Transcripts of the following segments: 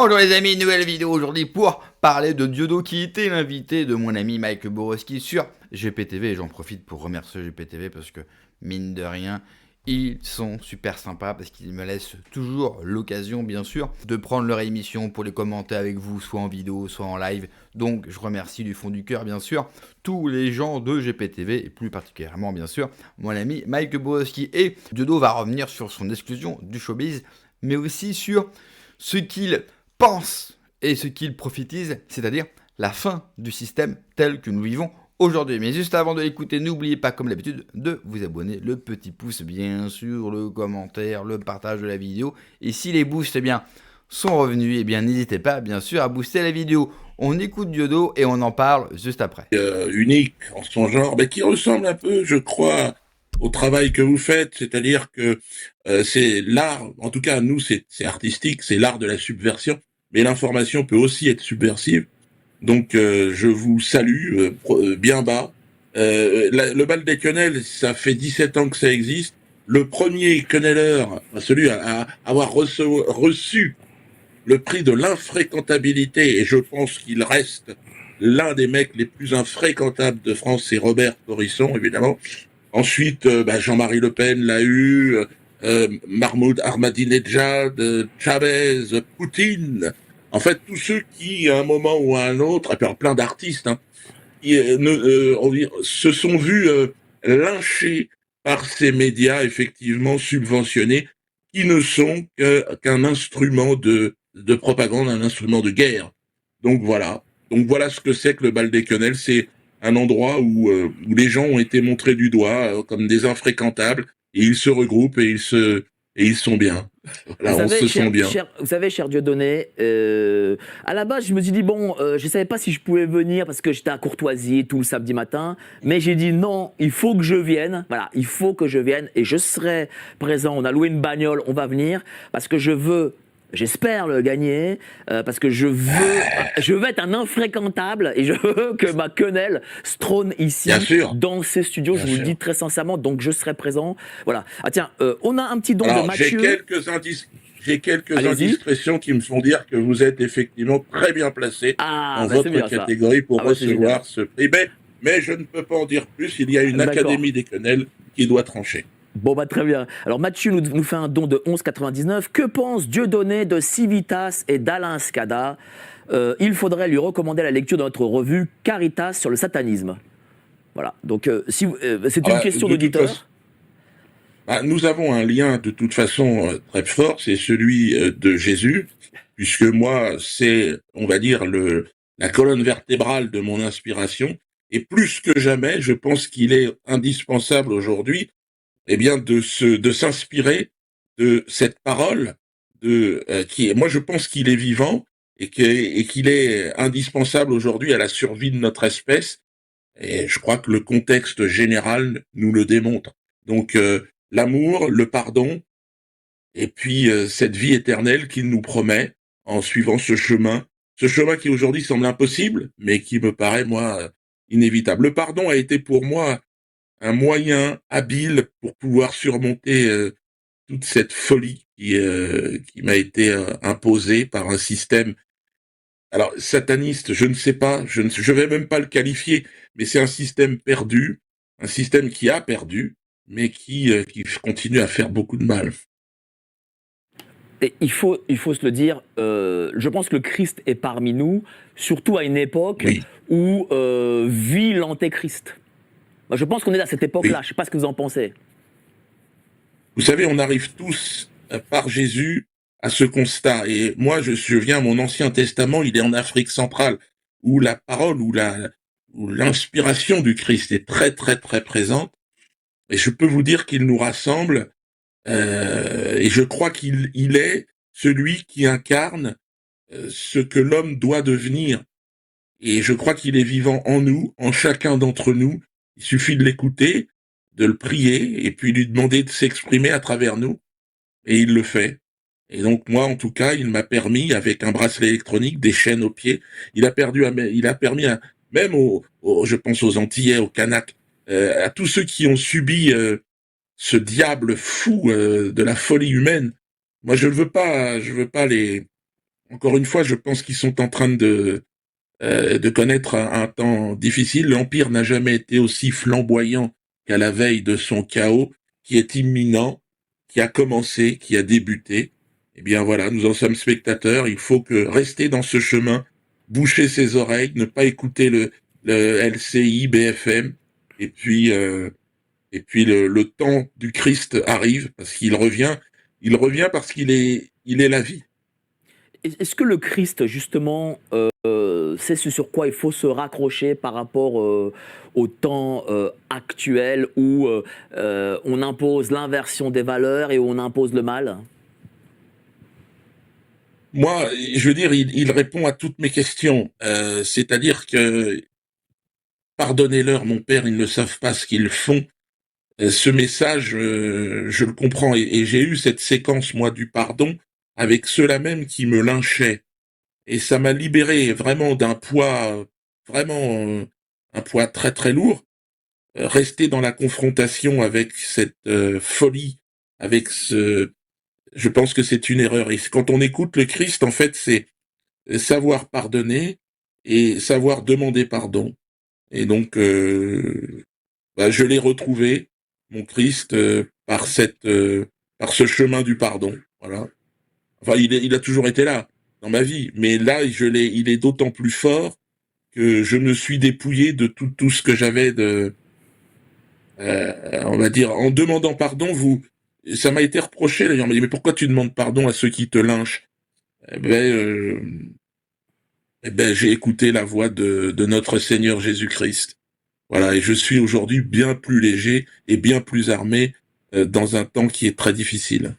Bonjour les amis, nouvelle vidéo aujourd'hui pour parler de Diodo qui était l'invité de mon ami Mike Borowski sur GPTV. Et j'en profite pour remercier GPTV parce que mine de rien, ils sont super sympas parce qu'ils me laissent toujours l'occasion bien sûr de prendre leur émission pour les commenter avec vous, soit en vidéo, soit en live. Donc je remercie du fond du cœur bien sûr tous les gens de GPTV et plus particulièrement bien sûr mon ami Mike Borowski. Et Diodo va revenir sur son exclusion du showbiz mais aussi sur ce qu'il pense et ce qu'il prophétise, c'est-à-dire la fin du système tel que nous vivons aujourd'hui. Mais juste avant de l'écouter, n'oubliez pas comme d'habitude de vous abonner, le petit pouce bien sûr, le commentaire, le partage de la vidéo. Et si les boosts sont revenus, eh bien n'hésitez pas bien sûr à booster la vidéo. On écoute Diodo et on en parle juste après. Unique en son genre, mais qui ressemble un peu, je crois, au travail que vous faites, c'est-à-dire que c'est l'art, en tout cas nous c'est artistique, c'est l'art de la subversion, mais l'information peut aussi être subversive. Donc je vous salue bien bas. Le bal des quenelles, ça fait 17 ans que ça existe. Le premier quenelleur, celui à avoir reçu le prix de l'infréquentabilité, et je pense qu'il reste l'un des mecs les plus infréquentables de France, c'est Robert Corisson, évidemment. Ensuite, Jean-Marie Le Pen l'a eu, Mahmoud Ahmadinejad, Chavez, Poutine. En fait, tous ceux qui, à un moment ou à un autre, et puis plein d'artistes, hein, se sont vus lynchés par ces médias effectivement subventionnés, qui ne sont qu'un instrument de propagande, un instrument de guerre. Donc voilà. Donc voilà ce que c'est que le bal des quenelles. C'est un endroit où les gens ont été montrés du doigt comme des infréquentables, et ils se regroupent et ils sont bien. Vous Voilà, on savez, se sent bien. cher Dieudonné, à la base, je me suis dit, bon, je ne savais pas si je pouvais venir parce que j'étais à Courtoisie tout le samedi matin, mais j'ai dit non, il faut que je vienne, voilà, il faut que je vienne et je serai présent. On a loué une bagnole, on va venir parce que je veux. J'espère le gagner parce que je veux être un infréquentable et je veux que ma quenelle se trône ici Bien sûr, dans ces studios. bien Je vous le dis sûr. très sincèrement, donc je serai présent. Voilà. Ah tiens, on a un petit don de Alors, Mathieu. j'ai quelques Allez-y. indiscrétions qui me font dire que vous êtes effectivement très bien placé Ah, dans bah c'est votre bien ça. catégorie pour Ah, bah c'est génial. recevoir ce prix. Mais je ne peux pas en dire plus. Il y a une D'accord. académie des quenelles qui doit trancher. Bon, bah très bien. Alors, Mathieu nous fait un don de 11,99. Que pense Dieudonné de Civitas et d'Alain Scada? Il faudrait lui recommander la lecture de notre revue Caritas sur le satanisme. Voilà. Donc, c'est Ah une bah, question de toute façon, d'auditeur. nous avons un lien de toute façon très fort, c'est celui de Jésus, puisque moi, c'est, on va dire, la colonne vertébrale de mon inspiration. Et plus que jamais, je pense qu'il est indispensable aujourd'hui, eh bien, de s'inspirer de cette parole moi, je pense qu'il est vivant et qu'il est indispensable aujourd'hui à la survie de notre espèce. Et je crois que le contexte général nous le démontre. Donc, l'amour, le pardon, et puis cette vie éternelle qu'il nous promet en suivant ce chemin qui aujourd'hui semble impossible, mais qui me paraît, moi, inévitable. Le pardon a été pour moi un moyen habile pour pouvoir surmonter toute cette folie qui m'a été imposée par un système. Alors, sataniste, je ne sais pas, je vais même pas le qualifier, mais c'est un système perdu, un système qui a perdu, mais qui continue à faire beaucoup de mal. Et il faut se le dire, je pense que le Christ est parmi nous, surtout à une époque Oui, où vit l'antéchrist. Moi, je pense qu'on est à cette époque-là. oui. Je ne sais pas ce que vous en pensez. Vous savez, on arrive tous par Jésus à ce constat. Et moi, je viens, mon Ancien Testament, il est en Afrique centrale, où la parole, où l'inspiration du Christ est très, très, très présente. Et je peux vous dire qu'il nous rassemble. Et je crois qu'il est celui qui incarne ce que l'homme doit devenir. Et je crois qu'il est vivant en nous, en chacun d'entre nous. Il suffit de l'écouter, de le prier, et puis lui demander de s'exprimer à travers nous. Et il le fait. Et donc moi, en tout cas, il m'a permis, avec un bracelet électronique, des chaînes aux pieds, il a permis même je pense aux Antillais, aux Kanaks, à tous ceux qui ont subi ce diable fou de la folie humaine. Moi, je veux pas encore une fois, je pense qu'ils sont en train de connaître un temps difficile. L'Empire n'a jamais été aussi flamboyant qu'à la veille de son chaos, qui est imminent, qui a commencé, qui a débuté. Eh bien voilà, nous en sommes spectateurs. Il faut que rester dans ce chemin, boucher ses oreilles, ne pas écouter le LCI, BFM, et puis le temps du Christ arrive parce qu'il revient. Il revient parce il est la vie. Est-ce que le Christ, justement, c'est ce sur quoi il faut se raccrocher par rapport au temps actuel où on impose l'inversion des valeurs et où on impose le mal? Moi, je veux dire, il répond à toutes mes questions. C'est-à-dire que pardonnez-leur, mon père, ils ne savent pas ce qu'ils font. Ce message, je le comprends et j'ai eu cette séquence moi du pardon avec ceux-là même qui me lynchaient et ça m'a libéré vraiment d'un poids vraiment un poids très très lourd. Rester dans la confrontation avec cette folie, avec ce, je pense que c'est une erreur. Et quand on écoute le Christ, en fait, c'est savoir pardonner et savoir demander pardon. Et donc, bah, je l'ai retrouvé, mon Christ, par ce chemin du pardon. Voilà. Enfin, il a toujours été là dans ma vie, mais là, il est d'autant plus fort que je me suis dépouillé de tout ce que j'avais on va dire, en demandant pardon. Ça m'a été reproché d'ailleurs. On m'a dit, mais pourquoi tu demandes pardon à ceux qui te lynchent? Eh ben, euh, eh ben, j'ai écouté la voix de notre Seigneur Jésus-Christ. Voilà, et je suis aujourd'hui bien plus léger et bien plus armé dans un temps qui est très difficile.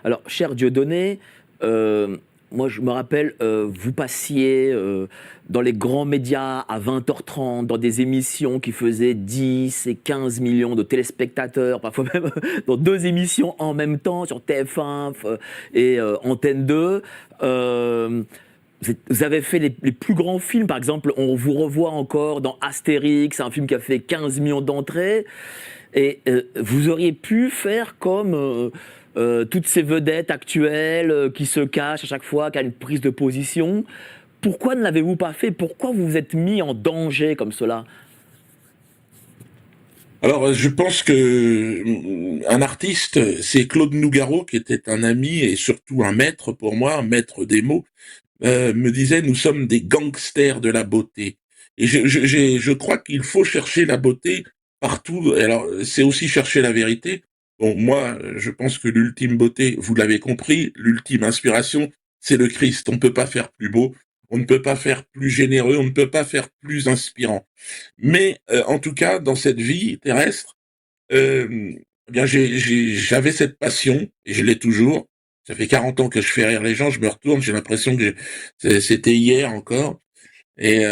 Alors, cher Dieudonné, moi je me rappelle, vous passiez dans les grands médias à 20h30, dans des émissions qui faisaient 10 et 15 millions de téléspectateurs, parfois même dans deux émissions en même temps sur TF1 et Antenne 2. Vous avez fait les plus grands films, par exemple, on vous revoit encore dans Astérix, un film qui a fait 15 millions d'entrées. Et vous auriez pu faire comme toutes ces vedettes actuelles qui se cachent à chaque fois, qui a une prise de position. Pourquoi ne l'avez-vous pas fait? Pourquoi vous vous êtes mis en danger comme cela? Alors, je pense que un artiste, c'est Claude Nougaro, qui était un ami et surtout un maître pour moi, un maître des mots, me disait, nous sommes des gangsters de la beauté. Et je crois qu'il faut chercher la beauté partout. Alors, c'est aussi chercher la vérité. Bon, moi, je pense que l'ultime beauté, vous l'avez compris, l'ultime inspiration, c'est le Christ. On ne peut pas faire plus beau, on ne peut pas faire plus généreux, on ne peut pas faire plus inspirant. Mais en tout cas, dans cette vie terrestre, eh bien, j'avais cette passion, et je l'ai toujours. Ça fait 40 ans que je fais rire les gens, je me retourne, j'ai l'impression que c'était hier encore. Et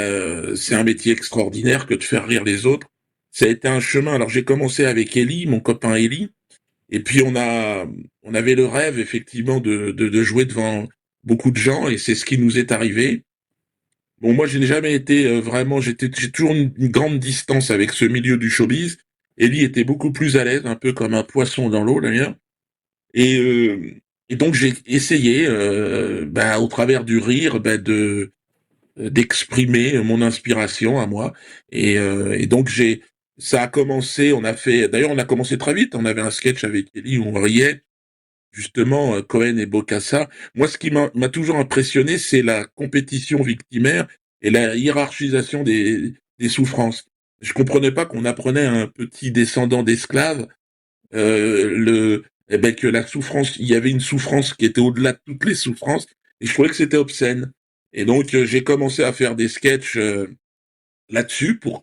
c'est un métier extraordinaire que de faire rire les autres. Ça a été un chemin. Alors j'ai commencé avec Eli, mon copain Eli, et puis on avait le rêve effectivement de jouer devant beaucoup de gens, et c'est ce qui nous est arrivé. Bon, moi, je n'ai jamais été vraiment. J'ai toujours une grande distance avec ce milieu du showbiz. Ellie était beaucoup plus à l'aise, un peu comme un poisson dans l'eau d'ailleurs. Et, euh, et donc j'ai essayé, bah, au travers du rire, bah, d'exprimer mon inspiration à moi. Et donc ça a commencé. D'ailleurs, on a commencé très vite. On avait un sketch avec Ellie où on riait justement Cohen et Bokassa. Moi, ce qui m'a toujours impressionné, c'est la compétition victimaire et la hiérarchisation des souffrances. Je comprenais pas qu'on apprenait à un petit descendant d'esclaves eh ben, que la souffrance, il y avait une souffrance qui était au-delà de toutes les souffrances, et je trouvais que c'était obscène. Et donc j'ai commencé à faire des sketchs là-dessus pour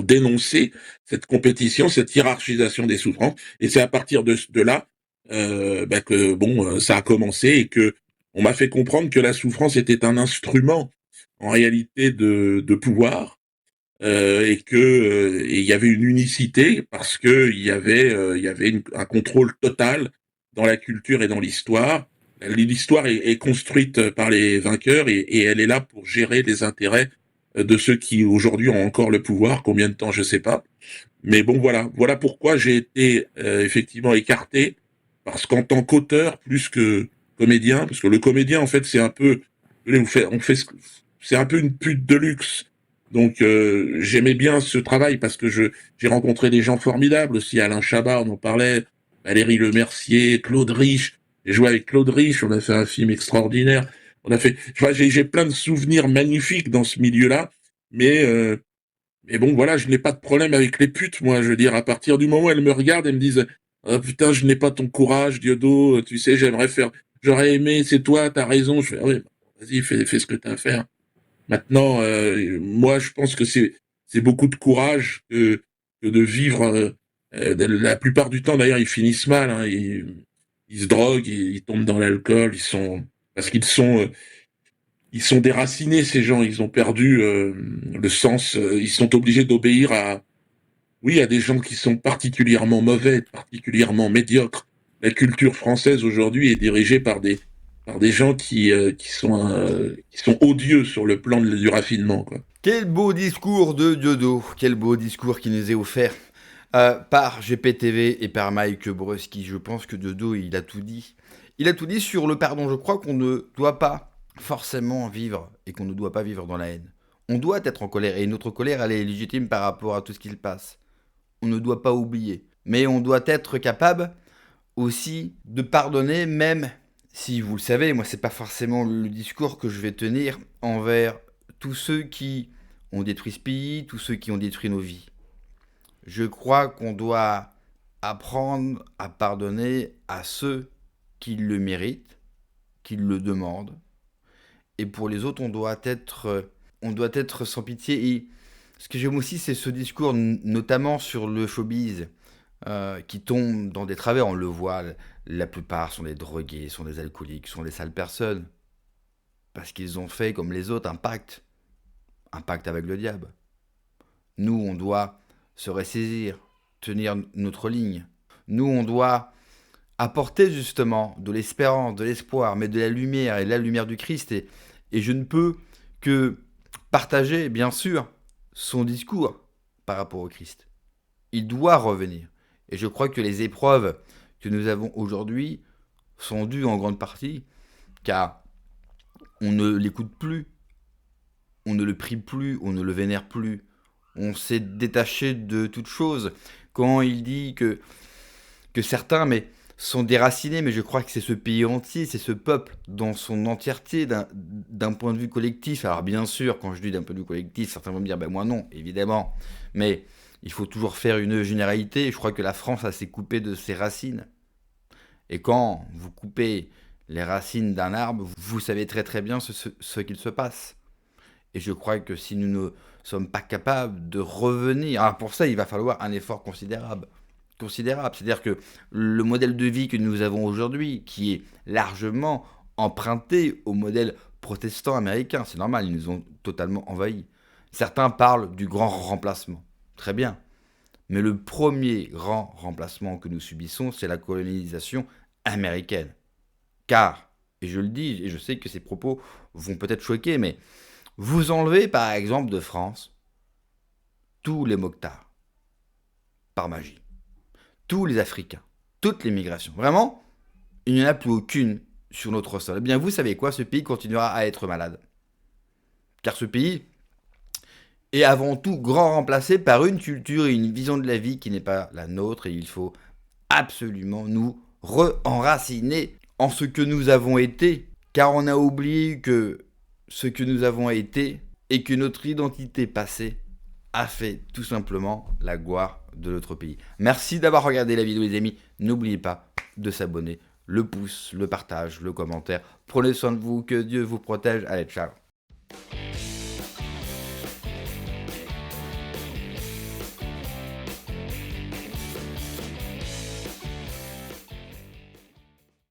dénoncer cette compétition, cette hiérarchisation des souffrances. Et c'est à partir de là bah, que bon, ça a commencé et que on m'a fait comprendre que la souffrance était un instrument en réalité de pouvoir et que et il y avait une unicité parce que il y avait un contrôle total dans la culture et dans l'histoire. L'histoire est construite par les vainqueurs et elle est là pour gérer les intérêts de ceux qui aujourd'hui ont encore le pouvoir. Combien de temps, je sais pas. Mais bon, voilà pourquoi j'ai été effectivement écarté parce qu'en tant qu'auteur plus que comédien, parce que le comédien en fait c'est un peu C'est un peu une pute de luxe. Donc j'aimais bien ce travail parce que j'ai rencontré des gens formidables aussi. Alain Chabat, on en parlait, Valérie Lemercier, Claude Rich. J'ai joué avec Claude Rich, on a fait un film extraordinaire. J'ai plein de souvenirs magnifiques dans ce milieu-là, mais mais bon, voilà, je n'ai pas de problème avec les putes, moi. Je veux dire, à partir du moment où elles me regardent, elles me disent, ah, putain, je n'ai pas ton courage, Diodo, tu sais, j'aurais aimé, c'est toi, t'as raison. Je fais, ah ouais, vas-y, fais ce que t'as à faire. Maintenant, moi, je pense que c'est beaucoup de courage que de vivre. La plupart du temps, d'ailleurs, ils finissent mal. Hein, ils se droguent, ils tombent dans l'alcool, parce ils sont déracinés, ces gens. Ils ont perdu le sens. Ils sont obligés d'obéir à des gens qui sont particulièrement mauvais, particulièrement médiocres. La culture française aujourd'hui est dirigée par des gens qui sont odieux sur le plan du raffinement, quoi. Quel beau discours de Diodo, quel beau discours qui nous est offert par GPTV et par Mike Borowski. Je pense que Diodo, il a tout dit. Il a tout dit sur le pardon. Je crois qu'on ne doit pas forcément vivre et qu'on ne doit pas vivre dans la haine. On doit être en colère et notre colère, elle est légitime par rapport à tout ce qui se passe. On ne doit pas oublier. Mais on doit être capable aussi de pardonner, même si vous le savez, moi c'est pas forcément le discours que je vais tenir envers tous ceux qui ont détruit ce pays, tous ceux qui ont détruit nos vies. Je crois qu'on doit apprendre à pardonner à ceux qui le méritent, qui le demandent. Et pour les autres, on doit être sans pitié. Et ce que j'aime aussi, c'est ce discours, notamment sur le showbiz, qui tombe dans des travers. On le voit, la plupart sont des drogués, sont des alcooliques, sont des sales personnes. Parce qu'ils ont fait, comme les autres, un pacte avec le diable. Nous, on doit se ressaisir, tenir notre ligne. Nous, on doit apporter justement de l'espérance, de l'espoir, mais de la lumière et de la lumière du Christ. Et je ne peux que partager, bien sûr, son discours par rapport au Christ. Il doit revenir. Et je crois que les épreuves que nous avons aujourd'hui sont dues en grande partie car on ne l'écoute plus, on ne le prie plus, on ne le vénère plus. On s'est détaché de toute chose. Quand il dit que certains sont déracinés, mais je crois que c'est ce pays entier, c'est ce peuple dans son entièreté, d'un point de vue collectif. Alors bien sûr, quand je dis d'un point de vue collectif, certains vont me dire, ben moi non, évidemment. Mais il faut toujours faire une généralité. Je crois que la France s'est coupée de ses racines. Et quand vous coupez les racines d'un arbre, vous savez très très bien ce qu'il se passe. Et je crois que si nous ne sommes pas capables de revenir, alors pour ça, il va falloir un effort considérable. C'est-à-dire que le modèle de vie que nous avons aujourd'hui, qui est largement emprunté au modèle protestant américain, c'est normal, ils nous ont totalement envahis. Certains parlent du grand remplacement. Très bien. Mais le premier grand remplacement que nous subissons, c'est la colonisation américaine. Car, et je le dis, et je sais que ces propos vont peut-être choquer, mais vous enlevez par exemple de France tous les mokhtars, par magie, tous les Africains, toutes les migrations. Vraiment, il n'y en a plus aucune sur notre sol. Eh bien, vous savez quoi, ce pays continuera à être malade. Car ce pays est avant tout grand remplacé par une culture et une vision de la vie qui n'est pas la nôtre, et il faut absolument nous re-enraciner en ce que nous avons été, car on a oublié que ce que nous avons été et que notre identité passée a fait tout simplement la gloire de notre pays. Merci d'avoir regardé la vidéo les amis, n'oubliez pas de s'abonner, le pouce, le partage, le commentaire. Prenez soin de vous, que Dieu vous protège, allez ciao.